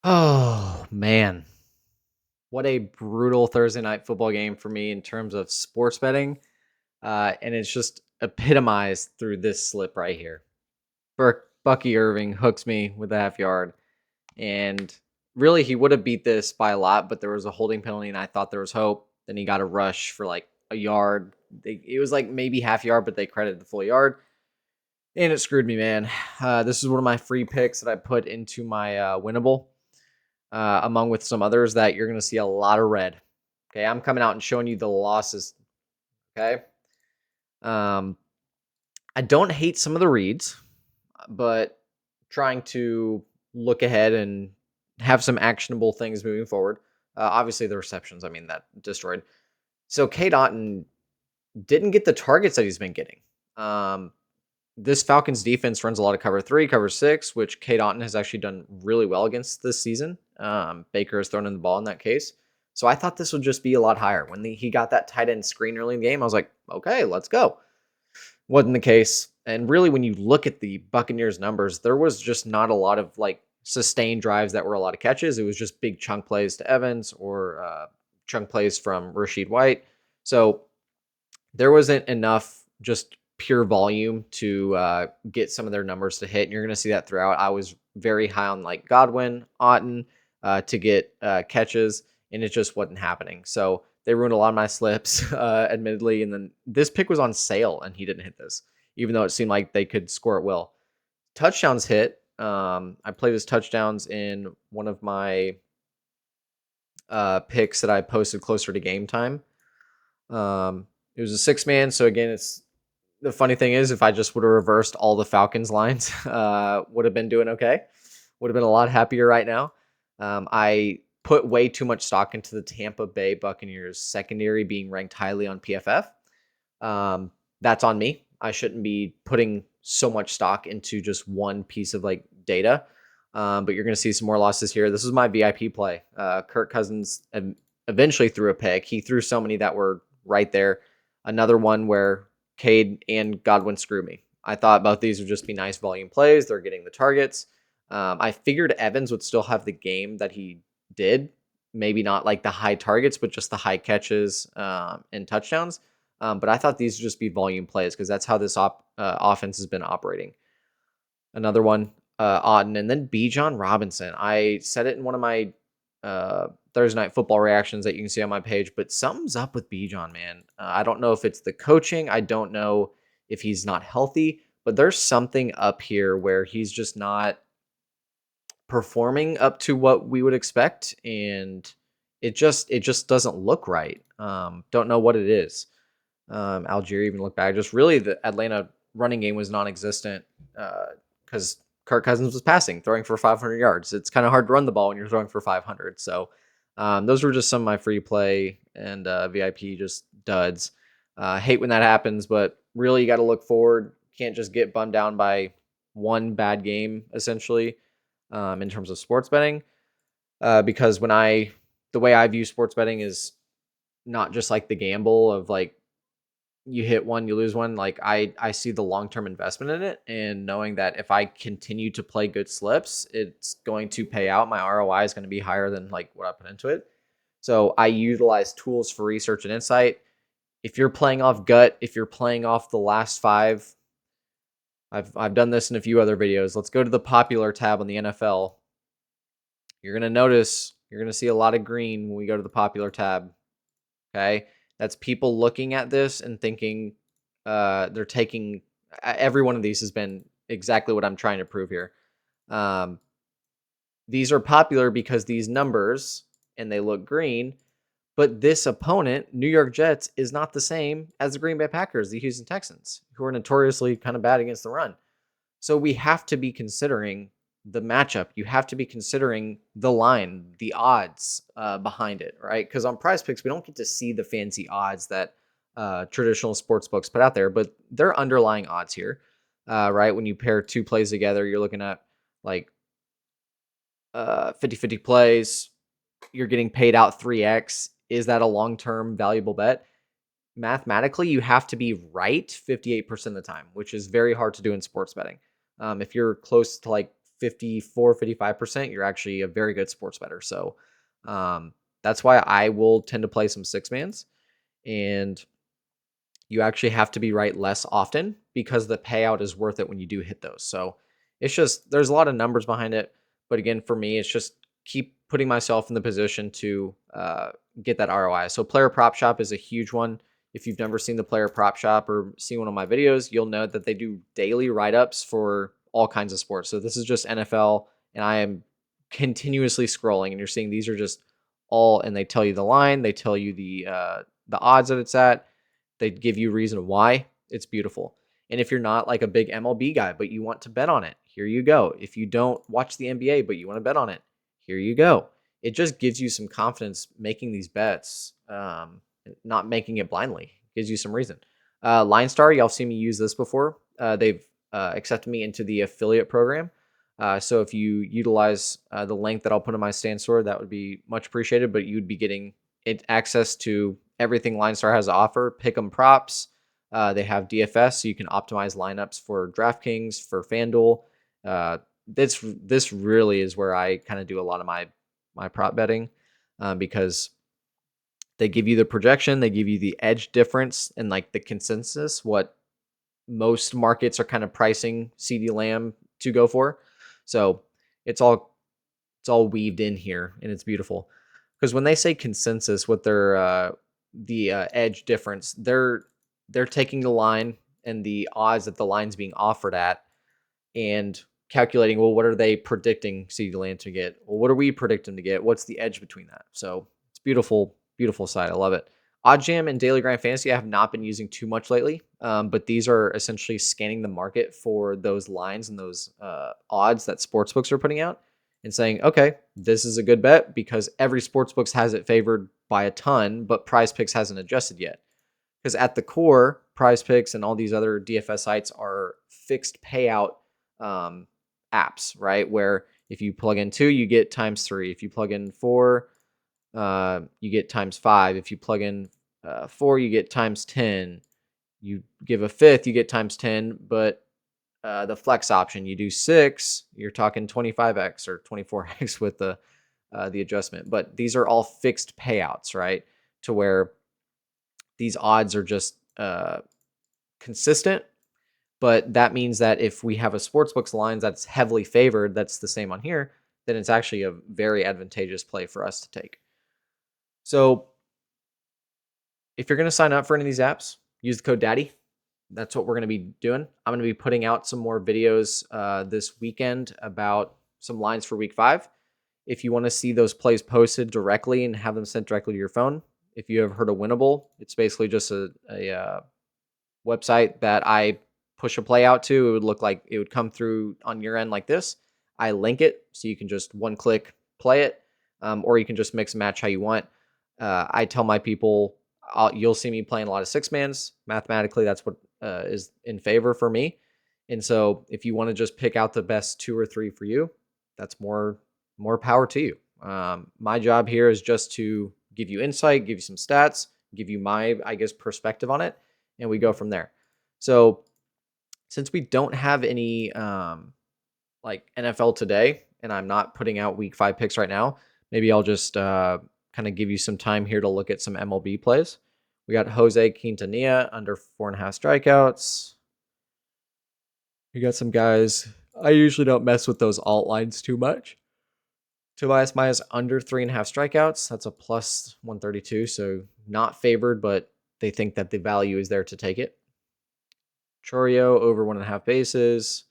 Oh, man. What a brutal Thursday night football game for me in terms of sports betting. And it's just epitomized through this slip right here. Bucky Irving hooks me with a half yard. And really, he would have beat this by a lot, but there was a holding penalty, and I thought there was hope. Then he got a rush for like a yard. It was like maybe half yard, but they credited the full yard. And it screwed me, man. This is one of my free picks that I put into my winnable. Among with some others that you're going to see a lot of red. Okay, I'm coming out and showing you the losses. Okay, um, I don't hate some of the reads, but trying to look ahead and have some actionable things moving forward. Obviously, the receptions, I mean, that destroyed. So K. Dotton didn't get the targets that he's been getting. Um, this Falcons defense runs a lot of cover 3, cover 6, which K. Dotton has actually done really well against this season. Baker has thrown in the ball in that case. So I thought this would just be a lot higher. When he got that tight end screen early in the game, I was like, okay, let's go. Wasn't the case. And really, when you look at the Buccaneers numbers, there was just not a lot of like sustained drives that were a lot of catches. It was just big chunk plays to Evans or chunk plays from Rashid White. So there wasn't enough just pure volume to get some of their numbers to hit. And you're going to see that throughout. I was very high on like Godwin, Otten to get catches, and it just wasn't happening. So they ruined a lot of my slips, admittedly. And then this pick was on sale, and he didn't hit this, even though it seemed like they could score at will. Touchdowns hit. I played his touchdowns in one of my picks that I posted closer to game time. It was a 6-man, so again, it's the funny thing is, if I just would have reversed all the Falcons lines, would have been doing okay. Would have been a lot happier right now. I put way too much stock into the Tampa Bay Buccaneers secondary being ranked highly on PFF. That's on me. I shouldn't be putting so much stock into just one piece of like data. But you're going to see some more losses here. This is my VIP play. Kirk Cousins eventually threw a pick. He threw so many that were right there. Another one where Cade and Godwin screw me. I thought both these would just be nice volume plays. They're getting the targets. I figured Evans would still have the game that he did. Maybe not like the high targets, but just the high catches and touchdowns. But I thought these would just be volume plays because that's how this offense has been operating. Another one, Auden, and then Bijan Robinson. I said it in one of my Thursday night football reactions that you can see on my page, but something's up with Bijan, man. I don't know if it's the coaching. I don't know if he's not healthy, but there's something up here where he's just not performing up to what we would expect, and it just doesn't look right. Don't know what it is. Algier even looked back. Just really, the Atlanta running game was non-existent because Kirk Cousins was passing, throwing for 500 yards. It's kind of hard to run the ball when you're throwing for 500. So those were just some of my free play and VIP just duds. Hate when that happens, but really you got to look forward. Can't just get bummed down by one bad game, essentially, in terms of sports betting. Because the way I view sports betting is not just like the gamble of like you hit one, you lose one. Like I see the long-term investment in it, and knowing that if I continue to play good slips, it's going to pay out. My ROI is going to be higher than like what I put into it. So I utilize tools for research and insight. If you're playing off gut, if you're playing off the last 5, I've done this in a few other videos. Let's go to the popular tab on the NFL. You're going to see a lot of green when we go to the popular tab. Okay. That's people looking at this and thinking they're taking every one of these has been exactly what I'm trying to prove here. Um, these are popular because these numbers and they look green, but this opponent, New York Jets, is not the same as the Green Bay Packers, the Houston Texans, who are notoriously kind of bad against the run. So we have to be considering the matchup. You have to be considering the line, the odds behind it, right? Because on Prizepicks, we don't get to see the fancy odds that traditional sports books put out there, but they're underlying odds here, right? When you pair two plays together, you're looking at like 50-50 plays. You're getting paid out 3x. Is that a long-term valuable bet? Mathematically, you have to be right 58% of the time, which is very hard to do in sports betting. If you're close to like 54, 55%, you're actually a very good sports bettor. So that's why I will tend to play some six mans, and you actually have to be right less often because the payout is worth it when you do hit those. So it's just, there's a lot of numbers behind it. But again, for me, it's just keep putting myself in the position to get that ROI. So Player Prop Shop is a huge one. If you've never seen the Player Prop Shop or seen one of my videos, you'll know that they do daily write-ups for all kinds of sports. So this is just NFL, and I am continuously scrolling, and you're seeing these are just all, and they tell you the line, they tell you the odds that it's at, they give you reason why. It's beautiful. And if you're not like a big MLB guy, but you want to bet on it, here you go. If you don't watch the NBA, but you want to bet on it, here you go. It just gives you some confidence making these bets, not making it blindly. It gives you some reason. Line Star, y'all seen me use this before. They've accepted me into the affiliate program. So if you utilize the link that I'll put in my stand store, that would be much appreciated. But you'd be getting access to everything Line Star has to offer. Pick'em props. They have DFS, so you can optimize lineups for DraftKings, for FanDuel. This really is where I kind of do a lot of my prop betting, because they give you the projection, they give you the edge difference, and like the consensus, what most markets are kind of pricing CeeDee Lamb to go for. So it's all weaved in here, and it's beautiful. Because when they say consensus, what they're the edge difference, they're taking the line and the odds that the line's being offered at, and calculating, well, what are they predicting CeeDee Lamb to get? Well, what are we predicting to get? What's the edge between that? So it's beautiful, beautiful site. I love it. OddsJam and Daily Grind Fantasy I have not been using too much lately, but these are essentially scanning the market for those lines and those odds that sportsbooks are putting out, and saying, okay, this is a good bet because every sportsbook has it favored by a ton, but Prizepicks hasn't adjusted yet. Because at the core, Prizepicks and all these other DFS sites are fixed payout apps, right? Where if you plug in 2, you get times 3. If you plug in 4, you get times 5. If you plug in 4, you get times 10. You give a fifth, you get times 10. But the flex option, you do 6, you're talking 25x or 24x with the adjustment. But these are all fixed payouts, right? To where these odds are just consistent. But that means that if we have a sportsbook's lines that's heavily favored, that's the same on here, then it's actually a very advantageous play for us to take. So if you're going to sign up for any of these apps, use the code DADDY. That's what we're going to be doing. I'm going to be putting out some more videos this weekend about some lines for week 5. If you want to see those plays posted directly and have them sent directly to your phone, if you have heard of Winnable, it's basically just a website that I push a play out to. It would look like it would come through on your end like this. I link it so you can just one click play it, or you can just mix and match how you want. I tell my people, you'll see me playing a lot of six mans. Mathematically, that's what is in favor for me. And so if you want to just pick out the best 2 or 3 for you, that's more power to you. My job here is just to give you insight, give you some stats, give you my, I guess, perspective on it, and we go from there. So since we don't have any like NFL today, and I'm not putting out week 5 picks right now, maybe I'll just kind of give you some time here to look at some MLB plays. We got Jose Quintanilla under 4.5 strikeouts. We got some guys. I usually don't mess with those alt lines too much. Tobias Maya's under 3.5 strikeouts. That's a plus 132. So not favored, but they think that the value is there to take it. Chorio over 1.5 bases.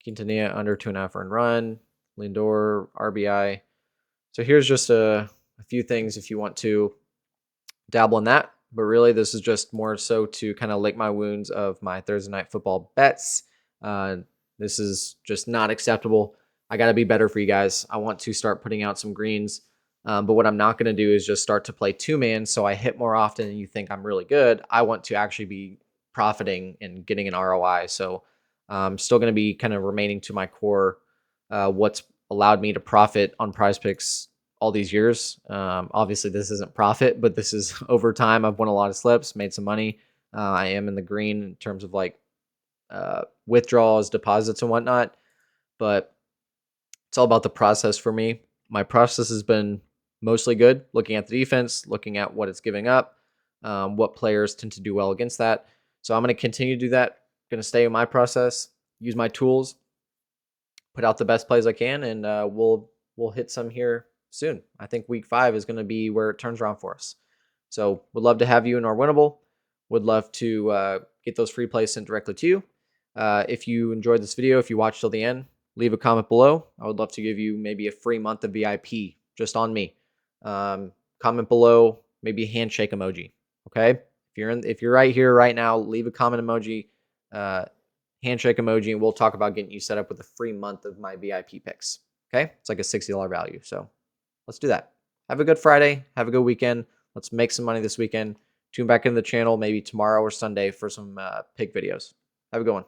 Quintanilla under 2.5 earned run. Lindor RBI. So here's just a few things if you want to dabble in that. But really, this is just more so to kind of lick my wounds of my Thursday night football bets. This is just not acceptable. I got to be better for you guys. I want to start putting out some greens. But what I'm not going to do is just start to play 2-man so I hit more often and you think I'm really good. I want to actually be profiting and getting an ROI. So I'm still going to be kind of remaining to my core, what's allowed me to profit on Prizepicks all these years. Obviously, this isn't profit, but this is over time. I've won a lot of slips, made some money. I am in the green in terms of like withdrawals, deposits, and whatnot. But It's all about the process for me. My process has been mostly good, looking at the defense, looking at what it's giving up, what players tend to do well against that. So I'm going to continue to do that. Going to stay in my process, use my tools, put out the best plays I can, and we'll hit some here soon. I think week 5 is going to be where it turns around for us. So would love to have you in our winnable. Would love to get those free plays sent directly to you. If you enjoyed this video, if you watched till the end, leave a comment below. I would love to give you maybe a free month of VIP just on me. Comment below, maybe a handshake emoji. Okay, if you're right here right now, leave a comment emoji, handshake emoji, and we'll talk about getting you set up with a free month of my VIP picks. Okay, it's like a $60 value. So let's do that. Have a good Friday. Have a good weekend. Let's make some money this weekend. Tune back into the channel maybe tomorrow or Sunday for some pick videos. Have a good one.